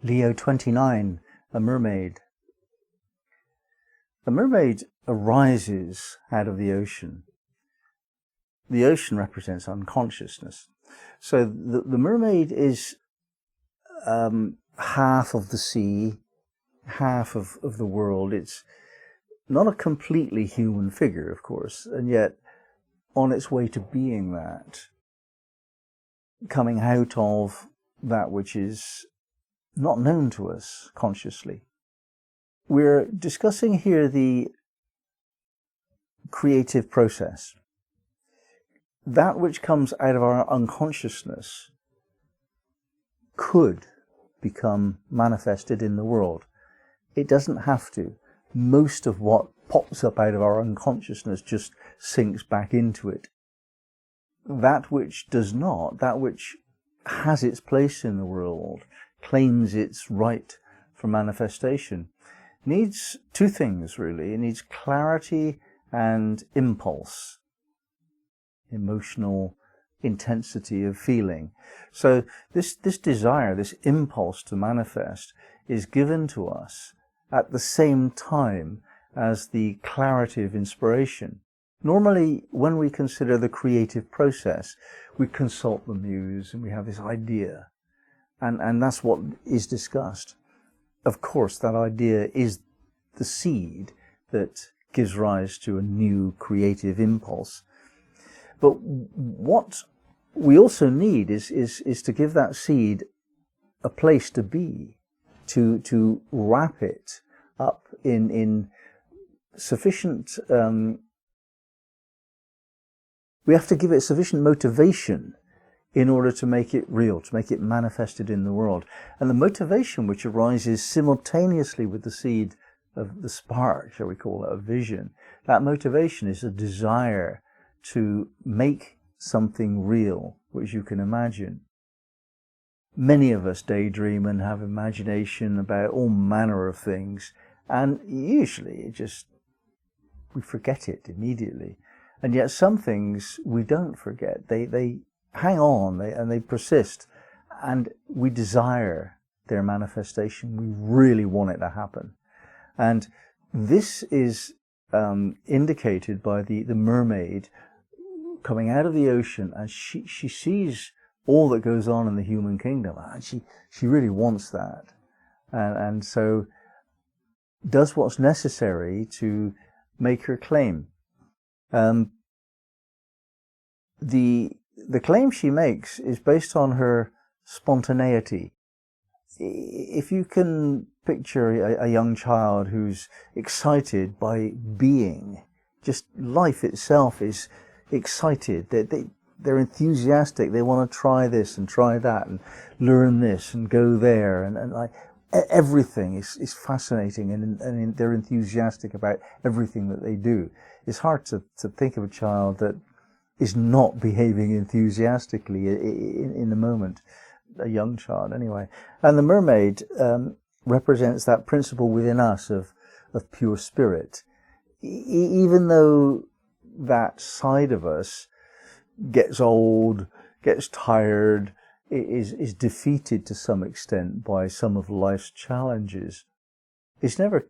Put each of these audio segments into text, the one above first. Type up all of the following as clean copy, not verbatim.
Leo 29, a mermaid. A mermaid arises out of the ocean. The ocean represents unconsciousness. So the mermaid is half of the sea, half of the world. It's not a completely human figure, of course, and yet on its way to being that, coming out of that which is not known to us consciously. We're discussing here the creative process. That which comes out of our unconsciousness could become manifested in the world. It doesn't have to. Most of what pops up out of our unconsciousness just sinks back into it. That which does not, that which has its place in the world, claims its right for manifestation, needs two things really. It needs clarity and impulse, emotional intensity of feeling. So this desire, this impulse to manifest is given to us at the same time as the clarity of inspiration. Normally, when we consider the creative process, we consult the muse and we have this idea. And that's what is discussed. Of course, that idea is the seed that gives rise to a new creative impulse. But what we also need is to give that seed a place to be, to wrap it up in sufficient, we have to give it sufficient motivation in order to make it real, to make it manifested in the world. And the motivation which arises simultaneously with the seed of the spark, shall we call it, a vision, that motivation is a desire to make something real, which you can imagine. Many of us daydream and have imagination about all manner of things, and usually we forget it immediately. And yet some things we don't forget. They hang on and they persist, and we desire their manifestation. We really want it to happen. And this is indicated by the mermaid coming out of the ocean, and she sees all that goes on in the human kingdom, and she really wants that, and so does what's necessary to make her claim. The claim she makes is based on her spontaneity. If you can picture a young child who's excited by being, just life itself is excited, they're enthusiastic, they want to try this and try that and learn this and go there, and like everything is fascinating, and they're enthusiastic about everything that they do. It's hard to think of a child that is not behaving enthusiastically in the moment, a young child anyway. And the mermaid represents that principle within us of pure spirit. Even though that side of us gets old, gets tired, is defeated to some extent by some of life's challenges, it's never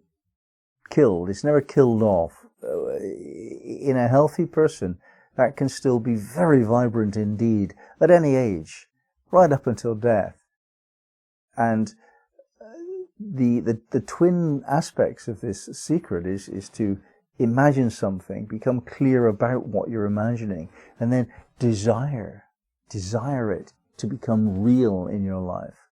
killed, it's never killed off. In a healthy person, that can still be very vibrant indeed at any age, right up until death. And the twin aspects of this secret is to imagine something, become clear about what you're imagining, and then desire it to become real in your life.